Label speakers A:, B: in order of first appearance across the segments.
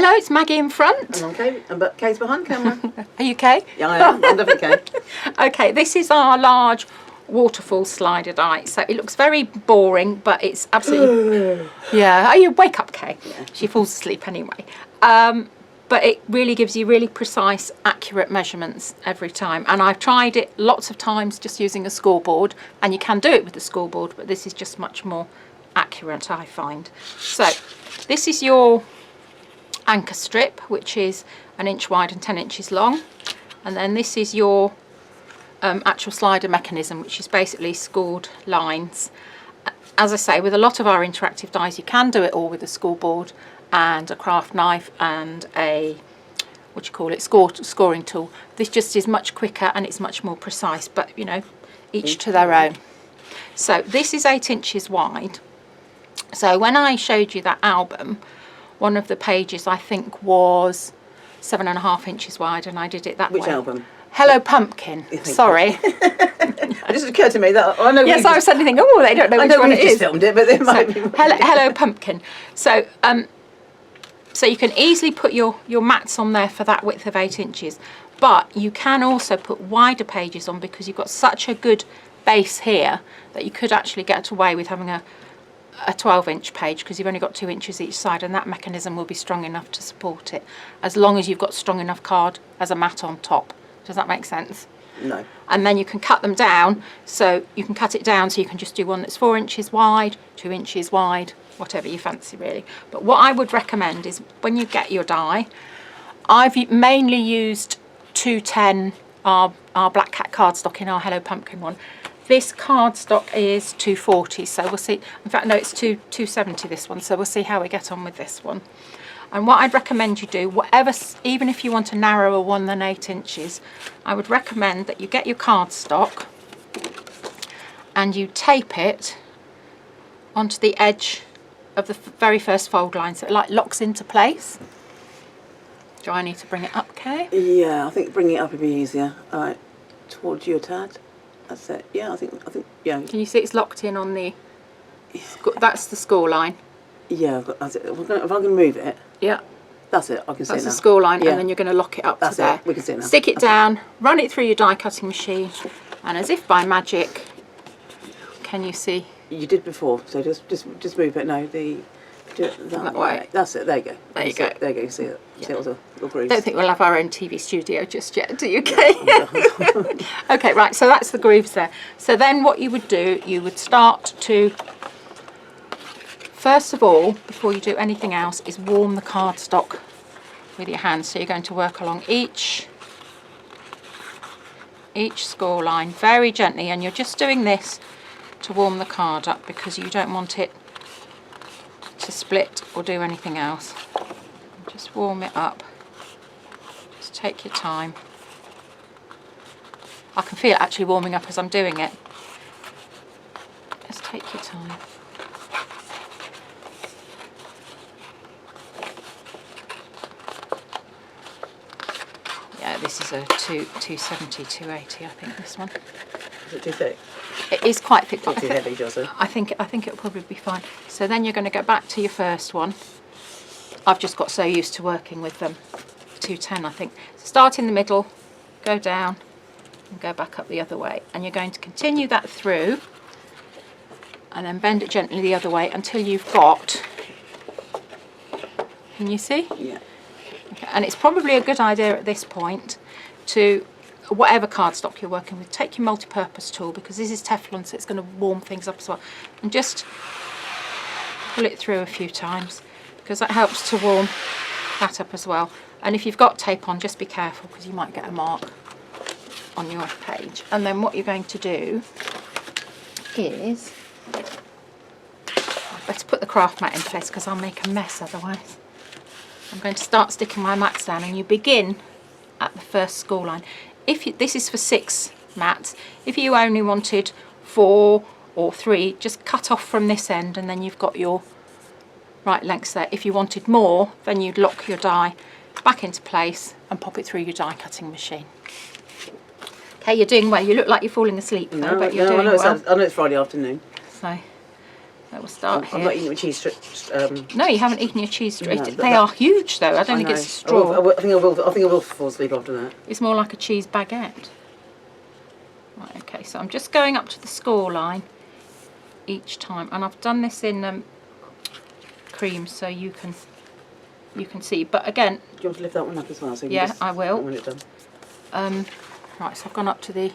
A: Hello, it's Maggie in front.
B: And I'm Kay, but Kay's behind camera.
A: Are you Kay?
B: Yeah, I am. I'm definitely Kay.
A: Okay, this is our large waterfall slider die. So it looks very boring, but it's absolutely... yeah, oh, you wake up, Kay. Yeah. She falls asleep anyway. But it really gives you really precise, accurate measurements every time. And I've tried it lots of times just using a scoreboard, and you can do it with the scoreboard, but this is just much more accurate, I find. So this is your anchor strip, which is 1 inch wide and 10 inches long. And then this is your actual slider mechanism, which is basically scored lines. As I say, with a lot of our interactive dies, you can do it all with a scoreboard and a craft knife and a scoring tool. This just is much quicker and it's much more precise, but you know, each to their own. So this is 8 inches wide. So when I showed you that album, one of the pages I think was 7.5 inches wide, and I did it that way.
B: Which album?
A: Hello Pumpkin. Sorry.
B: It just occurred to me that I know.
A: Yes, I was suddenly thinking, oh, they don't know which one it is.
B: I know we just filmed it, but it might be.
A: Hello Pumpkin. So so you can easily put your mats on there for that width of 8 inches, but you can also put wider pages on because you've got such a good base here that you could actually get away with having a 12-inch page because you've only got 2 inches each side, and that mechanism will be strong enough to support it as long as you've got strong enough card as a mat on top. Does that make sense?
B: No.
A: And then you can cut them down, so you can cut it down so you can just do one that's 4 inches wide, 2 inches wide, whatever you fancy really. But what I would recommend is when you get your die, I've mainly used 210, our Black Cat cardstock in our Hello Pumpkin one. This cardstock is 240, so we'll see. In fact, no, it's 270 this one, so we'll see how we get on with this one. And what I'd recommend you do, whatever, even if you want a narrower one than 8 inches, I would recommend that you get your cardstock and you tape it onto the edge of the very first fold line, so it like locks into place. Do I need to bring it up, Kay?
B: Yeah, I think bringing it up would be easier. All right, towards you a tad. That's it. Yeah, I think, yeah.
A: Can you see it's locked in on the, that's the score line.
B: Yeah, that's it. If I'm going to move it.
A: Yeah.
B: That's it, I can see it now.
A: That's the score line,
B: yeah.
A: And then you're going to lock it up
B: that's
A: to there.
B: It. We can see it now.
A: Stick it down, run it through your die cutting machine, and as if by magic, can you see?
B: You did before, so just move it. No, do it that way. That's it. There you go.
A: There you go.
B: There you go. You see it.
A: Yeah.
B: See all the little grooves.
A: Don't think we'll have our own TV studio just yet, do you, Kay? Okay, right. So that's the grooves there. So then, what you would do, you would start to. First of all, before you do anything else, is warm the cardstock with your hands. So you're going to work along each score line very gently, and you're just doing this to warm the card up because you don't want it to split or do anything else. Just warm it up. Just take your time. I can feel it actually warming up as I'm doing it. Just take your time. Yeah, this is a 270, 280, I think, this one.
B: Is it too thick?
A: It is quite thick.
B: Not too heavy, Josie.
A: I think it'll probably be fine. So then you're going to go back to your first one. I've just got so used to working with 210, I think. So start in the middle, go down, and go back up the other way. And you're going to continue that through, and then bend it gently the other way until you've got. Can you see?
B: Yeah.
A: Okay. And it's probably a good idea at this point to, whatever cardstock you're working with, take your multi-purpose tool, because this is Teflon, so it's going to warm things up as well, and just pull it through a few times because that helps to warm that up as well. And if you've got tape on, just be careful because you might get a mark on your page. And then what you're going to do is, let's put the craft mat in place because I'll make a mess otherwise. I'm going to start sticking my mats down, and you begin at the first score line. This is for 6 mats. If you only wanted 4 or 3, just cut off from this end, and then you've got your right lengths there. If you wanted more, then you'd lock your die back into place and pop it through your die cutting machine. Okay, you're doing well. You look like you're falling asleep though, but you're doing well.
B: I know it's Friday afternoon.
A: So So we'll start
B: I'm
A: here.
B: not eating with cheese strips.
A: No, you haven't eaten your cheese strips.
B: No,
A: They are huge though. I don't think
B: know.
A: it's a straw.
B: I think I will fall asleep after that.
A: It's more like a cheese baguette. Right, okay, so I'm just going up to the score line each time, and I've done this in cream so you can see. But again,
B: Do you want to lift that one up as well? So you
A: yeah,
B: can just,
A: I will.
B: When it's done.
A: Right, so I've gone up to the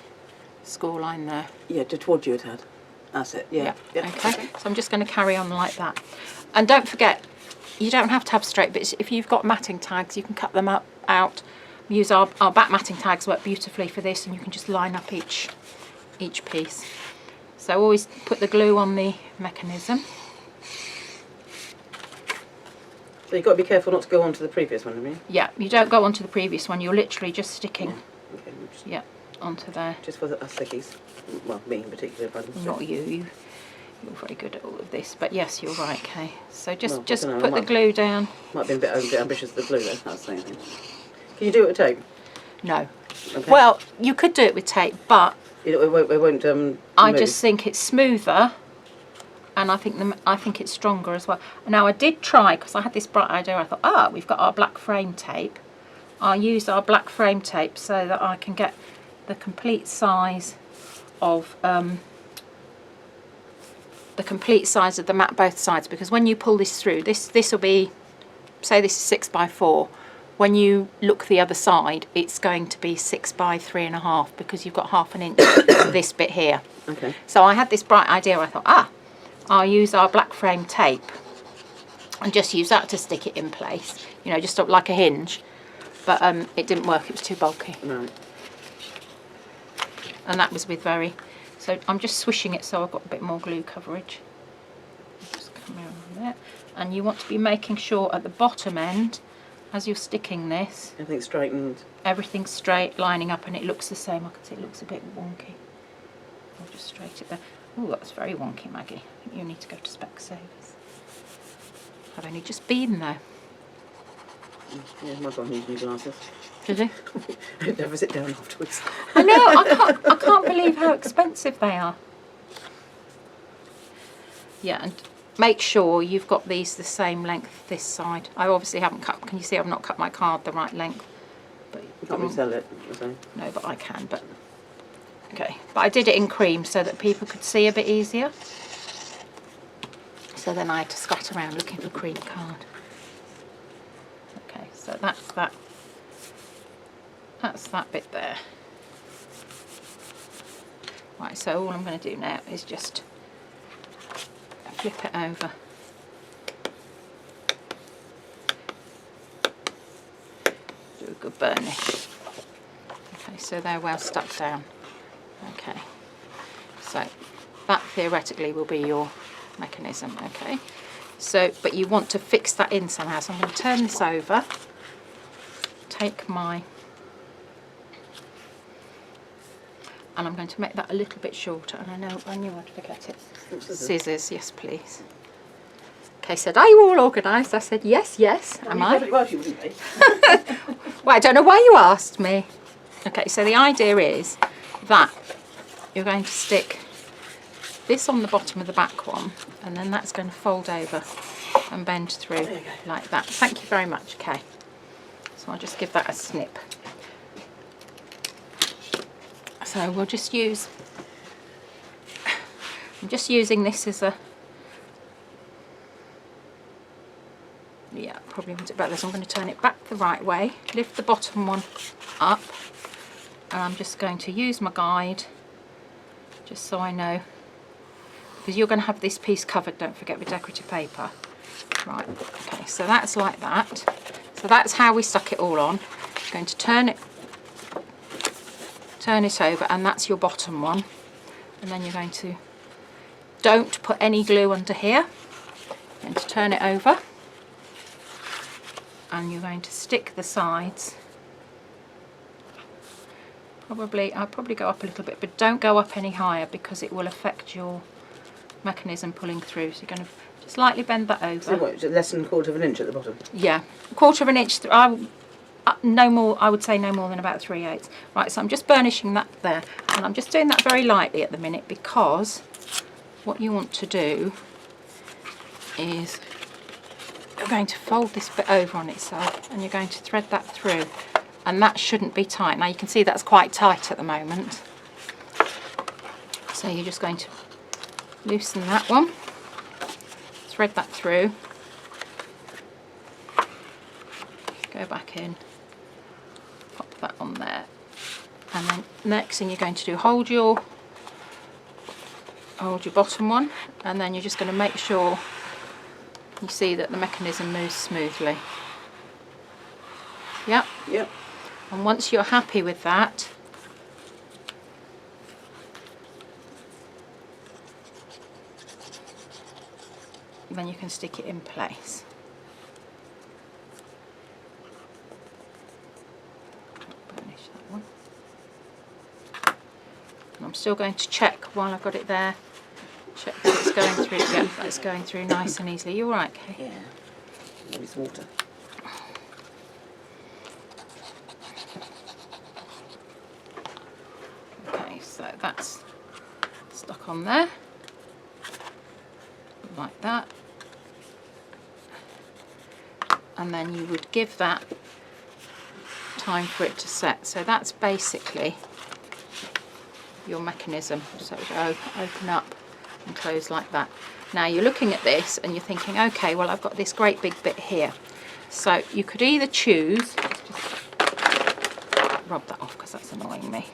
A: score line there.
B: Yeah, towards you a tad. That's it. Yeah.
A: Okay, so I'm just going to carry on like that. And don't forget, you don't have to have straight bits. If you've got matting tags, you can cut them out. Use our back matting tags, work beautifully for this, and you can just line up each piece. So always put the glue on the mechanism.
B: So you've got to be careful not to go on to the previous one, haven't you?
A: Yeah, you don't go onto the previous one, you're literally just sticking,
B: Okay,
A: yeah, onto there.
B: just for us thickies. Well, me in particular.
A: Not you, you're very good at all of this, but yes, you're right, Kay. So just
B: I don't know,
A: put the glue down.
B: Might be a bit ambitious with the glue though, that's the thing. Can you do it with tape?
A: No.
B: Okay.
A: Well, you could do it with tape, but
B: It won't
A: I
B: move.
A: just think it's smoother, and I think it's stronger as well. Now I did try, because I had this bright idea. I thought, we've got our black frame tape. I'll use our black frame tape so that I can get the complete size of the mat both sides. Because when you pull this through, this will be, say this is 6x4. When you look the other side, it's going to be 6x3.5 because you've got half an inch of this bit here.
B: Okay.
A: So I had this bright idea. I thought, I'll use our black frame tape and just use that to stick it in place. You know, just like a hinge. But it didn't work. It was too bulky.
B: Right.
A: And that was with very. So I'm just swishing it so I've got a bit more glue coverage. Just come around there. And you want to be making sure at the bottom end, as you're sticking this,
B: Everything's straightened.
A: everything's straight, lining up, and it looks the same. I can see it looks a bit wonky. I'll just straight it there. Oh, that's very wonky, Maggie. I think you need to go to Specsavers. I've only just been there.
B: Yeah, my God needs new glasses.
A: Did you?
B: Never sit down afterwards.
A: I know. I can't believe how expensive they are. Yeah, and make sure you've got these the same length this side. I obviously haven't cut. Can you see I've not cut my card the right length? But
B: You can't resell it. So.
A: no, but I can. But okay, but I did it in cream so that people could see a bit easier. So then I had to scrat around looking for cream card. Okay, so that's that. That's that bit there. Right, so all I'm going to do now is just flip it over. Do a good burnish. Okay, so they're well stuck down. Okay, so that theoretically will be your mechanism. Okay, so but you want to fix that in somehow. So I'm going to turn this over. Take my, and I'm going to make that a little bit shorter. And I knew I'd forget it. Scissors, yes please. Kay said, "Are you all organised?" I said, "Yes, yes." Am I?
B: Well, you wouldn't be.
A: Well, I don't know why you asked me. Okay, so the idea is that you're going to stick this on the bottom of the back one, and then that's going to fold over and bend through like that. Thank you very much, Kay. So I'll just give that a snip. So we'll just use, I'm just using this as a, yeah, probably want it back there. So I'm going to turn it back the right way, lift the bottom one up, and I'm just going to use my guide, just so I know, because you're going to have this piece covered, don't forget, with decorative paper. Right, okay, so that's like that. So that's how we stuck it all on. I'm going to turn it over, and that's your bottom one. And then you're going to, don't put any glue under here. You're going to turn it over, and you're going to stick the sides. I'll probably go up a little bit, but don't go up any higher because it will affect your mechanism pulling through. So you're going to just lightly bend that over.
B: So what, is it less than 1/4 inch at the bottom?
A: Yeah, 1/4 inch. No more. I would say no more than about 3/8. Right. So I'm just burnishing that there, and I'm just doing that very lightly at the minute because what you want to do is you're going to fold this bit over on itself and you're going to thread that through, and that shouldn't be tight. Now you can see that's quite tight at the moment, so you're just going to loosen that one, thread that through, go back in, pop that on there, and then next thing you're going to do, hold your bottom one, and then you're just going to make sure you see that the mechanism moves smoothly. Yep.
B: Yep.
A: And once you're happy with that, then you can stick it in place. Burnish that one. And I'm still going to check while I've got it there. Check that it's going through. Yeah, that's going through nice and easily. You all right, Kay?
B: Yeah. Maybe some water.
A: Okay, so that's stuck on there, like that. And then you would give that time for it to set. So that's basically your mechanism. So it will open up and close like that. Now you're looking at this and you're thinking, okay, well I've got this great big bit here. So you could either choose, just rub that off because that's annoying me.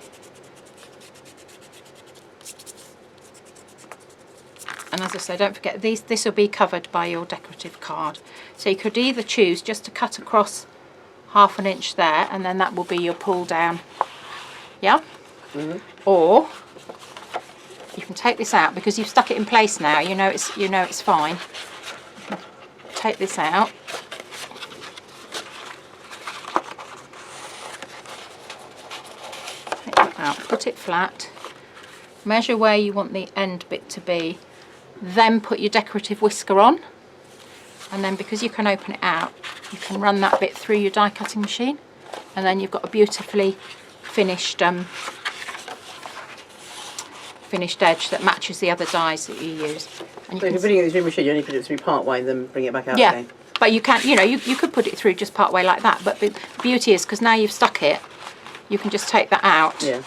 A: And as I say, don't forget, this will be covered by your decorative card. So you could either choose just to cut across 1/2 inch there, and then that will be your pull down. Yeah?
B: Mm-hmm.
A: Or you can take this out because you've stuck it in place now. You know it's fine. Take this out. Take that out. Put it flat. Measure where you want the end bit to be. Then put your decorative whisker on, and then because you can open it out, you can run that bit through your die cutting machine, and then you've got a beautifully finished finished edge that matches the other dies that you use. And
B: So if you're putting it through the machine, you only put it through part way, then bring it back out
A: yeah,
B: again.
A: but you can, you could put it through just part way like that. But the beauty is, because now you've stuck it, you can just take that out.
B: Yeah.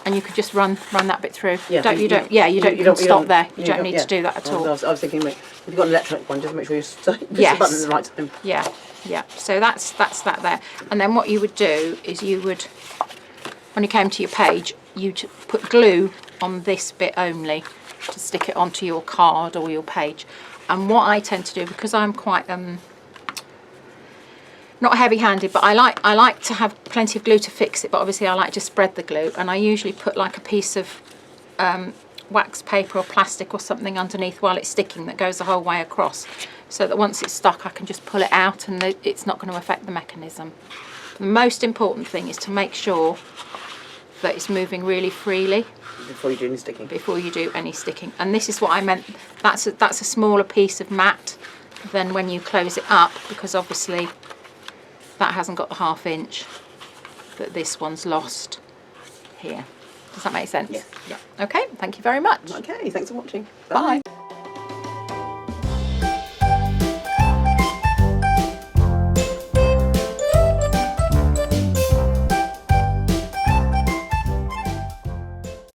A: And you could just run that bit through.
B: Yeah,
A: You don't stop there. You don't need to do that at all.
B: I was thinking, if you've got an electronic one, just make sure you push
A: Yes.
B: the button at the right time.
A: Yeah, yeah. So that's that there. And then what you would do is you would, when you came to your page, you'd put glue on this bit only to stick it onto your card or your page. And what I tend to do, because I'm quite not heavy-handed, but I like to have plenty of glue to fix it, but obviously I like to spread the glue, and I usually put like a piece of wax paper or plastic or something underneath while it's sticking that goes the whole way across, so that once it's stuck I can just pull it out and it's not going to affect the mechanism. The most important thing is to make sure that it's moving really freely
B: Before you do any sticking.
A: before you do any sticking. And this is what I meant, that's a smaller piece of mat than when you close it up, because obviously that hasn't got the 1/2 inch that this one's lost here. Does that make sense?
B: Yeah.
A: Yeah. Okay, thank you very much.
B: Okay, thanks for watching.
A: Bye.